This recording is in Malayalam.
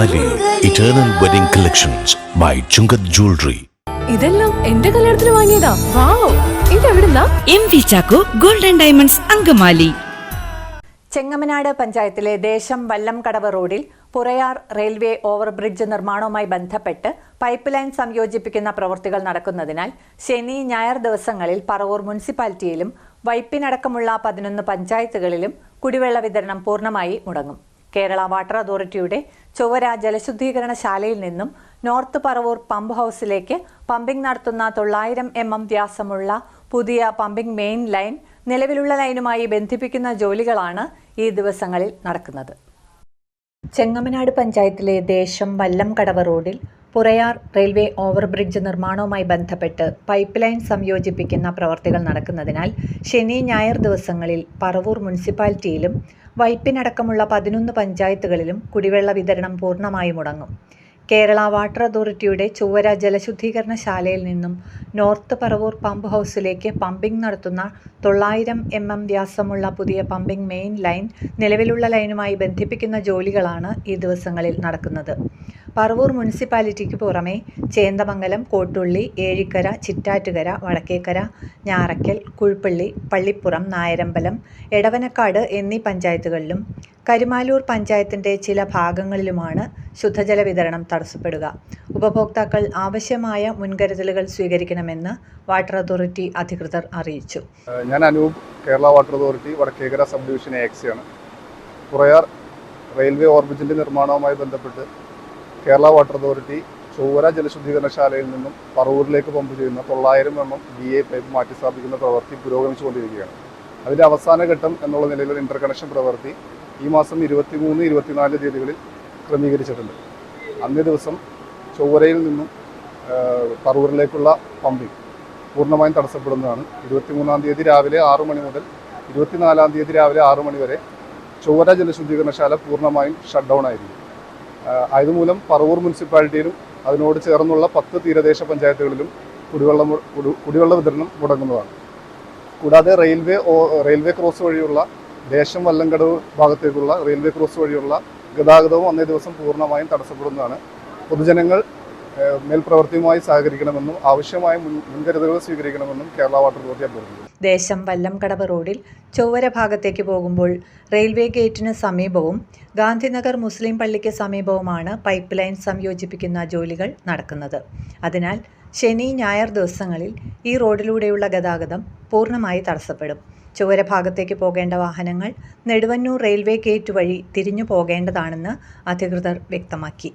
പൊങ്കാലി eternal wedding collections by Chungath jewellery. ഇതെല്ലാം എന്റെ കല്യാണത്തിന് വാങ്ങിയതാ. വാവ്, ഇതെവിടുന്നാ? MV Chacko golden diamonds Angamaly. Chengamanad പഞ്ചായത്തിലെ ദേശം വല്ലംകടവ് റോഡിൽ പുറയാർ റെയിൽവേ ഓവർബ്രിഡ്ജ് നിർമ്മാണവുമായി ബന്ധപ്പെട്ട് പൈപ്പ് ലൈൻ സംയോജിപ്പിക്കുന്ന പ്രവൃത്തികൾ നടക്കുന്നതിനാൽ ശനി ഞായർ ദിവസങ്ങളിൽ പറവൂർ മുനിസിപ്പാലിറ്റിയിലും വൈപ്പിനടക്കമുള്ള 11 പഞ്ചായത്തുകളിലും കുടിവെള്ള വിതരണം പൂർണ്ണമായി മുടങ്ങും. കേരള വാട്ടർ അതോറിറ്റിയുടെ ചൊവ്വര ജലശുദ്ധീകരണശാലയിൽ നിന്നും നോർത്ത് പറവൂർ പമ്പ് ഹൗസിലേക്ക് പമ്പിംഗ് നടത്തുന്ന 900 mm വ്യാസമുള്ള പുതിയ പമ്പിംഗ് മെയിൻ ലൈൻ നിലവിലുള്ള ലൈനുമായി ബന്ധിപ്പിക്കുന്ന ജോലികളാണ് ഈ ദിവസങ്ങളിൽ നടക്കുന്നത്. ചെങ്ങമനാട് പഞ്ചായത്തിലെ ദേശം വല്ലംകടവ് റോഡിൽ പുറയാർ റെയിൽവേ ഓവർബ്രിഡ്ജ് നിർമ്മാണവുമായി ബന്ധപ്പെട്ട് പൈപ്പ് ലൈൻ സംയോജിപ്പിക്കുന്ന പ്രവർത്തികൾ നടക്കുന്നതിനാൽ ശനി ഞായർ ദിവസങ്ങളിൽ പറവൂർ മുനിസിപ്പാലിറ്റിയിലും വൈപ്പിനടക്കമുള്ള 11 പഞ്ചായത്തുകളിലും കുടിവെള്ള വിതരണം പൂർണ്ണമായി മുടങ്ങും. കേരള വാട്ടർ അതോറിറ്റിയുടെ ചൊവ്വര ജലശുദ്ധീകരണശാലയിൽ നിന്നും നോർത്ത് പറവൂർ പമ്പ് ഹൗസിലേക്ക് പമ്പിംഗ് നടത്തുന്ന 900 mm വ്യാസമുള്ള പുതിയ പമ്പിംഗ് മെയിൻ ലൈൻ നിലവിലുള്ള ലൈനുമായി ബന്ധിപ്പിക്കുന്ന ജോലികളാണ് ഈ ദിവസങ്ങളിൽ നടക്കുന്നത്. പറവൂർ മുനിസിപ്പാലിറ്റിക്ക് പുറമെ ചേന്ദമംഗലം, കോട്ടുള്ളി, ഏഴിക്കര, ചിറ്റാറ്റുകര, വടക്കേക്കര, ഞാറയ്ക്കൽ, കുഴുപ്പള്ളി, പള്ളിപ്പുറം, നായരമ്പലം, എടവനക്കാട് എന്നീ പഞ്ചായത്തുകളിലും കരുമാലൂർ പഞ്ചായത്തിൻ്റെ ചില ഭാഗങ്ങളിലുമാണ് ശുദ്ധജല വിതരണം തടസ്സപ്പെടുക. ഉപഭോക്താക്കൾ ആവശ്യമായ മുൻകരുതലുകൾ സ്വീകരിക്കണമെന്ന് വാട്ടർ അതോറിറ്റി അധികൃതർ അറിയിച്ചു. ഞാൻ Anoop, Kerala water authority Vadakkekara sub division AXയാണ്. പുറയാർ റെയിൽവേ ഓവർബ്രിഡ്ജിൻ്റെ നിർമ്മാണവുമായി ബന്ധപ്പെട്ട് കേരള വാട്ടർ അതോറിറ്റി ചൊവ്വര ജലശുദ്ധീകരണശാലയിൽ നിന്നും പറവൂരിലേക്ക് പമ്പ് ചെയ്യുന്ന 900 mm DA പൈപ്പ് മാറ്റി സ്ഥാപിക്കുന്ന പ്രവൃത്തി പുരോഗമിച്ചുകൊണ്ടിരിക്കുകയാണ്. അതിൻ്റെ അവസാന ഘട്ടം എന്നുള്ള നിലയിൽ ഇൻ്റർ കണക്ഷൻ പ്രവൃത്തി ഈ മാസം 23, 24 തീയതികളിൽ ക്രമീകരിച്ചിട്ടുണ്ട്. അന്നേ ദിവസം ചൊവ്വരയിൽ നിന്നും പറവൂരിലേക്കുള്ള പമ്പിംഗ് പൂർണ്ണമായും തടസ്സപ്പെടുന്നതാണ്. 23-ാം തീയതി രാവിലെ 6 മണി മുതൽ 24-ാം തീയതി രാവിലെ 6 മണി വരെ ചൊവ്വര ജലശുദ്ധീകരണശാല പൂർണ്ണമായും ഷട്ട് ഡൗൺ ആയിരിക്കും. അതുമൂലം പറവൂർ മുനിസിപ്പാലിറ്റിയിലും അതിനോട് ചേർന്നുള്ള 10 തീരദേശ പഞ്ചായത്തുകളിലും കുടിവെള്ള വിതരണം മുടങ്ങുന്നതാണ്. കൂടാതെ റെയിൽവേ ക്രോസ് വഴിയുള്ള ദേശം വല്ലംകടവ് ഭാഗത്തേക്കുള്ള റെയിൽവേ ക്രോസ് വഴിയുള്ള ഗതാഗതവും അന്നേ ദിവസം പൂർണ്ണമായും തടസ്സപ്പെടുന്നതാണ്. പൊതുജനങ്ങൾ മേൽപ്രവൃത്തിയുമായി സഹകരിക്കണമെന്നും ആവശ്യമായ മുൻകരുതലുകൾ സ്വീകരിക്കണമെന്നും കേരള വാട്ടർ അതോറിറ്റി അഭ്യർത്ഥിക്കുന്നു. ദേശം വല്ലംകടവ് റോഡിൽ ചൊവ്വര ഭാഗത്തേക്ക് പോകുമ്പോൾ റെയിൽവേ ഗേറ്റിന് സമീപവും ഗാന്ധിനഗർ മുസ്ലിം പള്ളിക്ക് സമീപവുമാണ് പൈപ്പ് ലൈൻ സംയോജിപ്പിക്കുന്ന ജോലികൾ നടക്കുന്നത്. അതിനാൽ ശനി ഞായർ ദിവസങ്ങളിൽ ഈ റോഡിലൂടെയുള്ള ഗതാഗതം പൂർണ്ണമായി തടസ്സപ്പെടും. ചൊവ്വര ഭാഗത്തേക്ക് പോകേണ്ട വാഹനങ്ങൾ നെടുവന്നൂർ റെയിൽവേ ഗേറ്റ് വഴി തിരിഞ്ഞു പോകേണ്ടതാണെന്ന് അധികൃതർ വ്യക്തമാക്കി.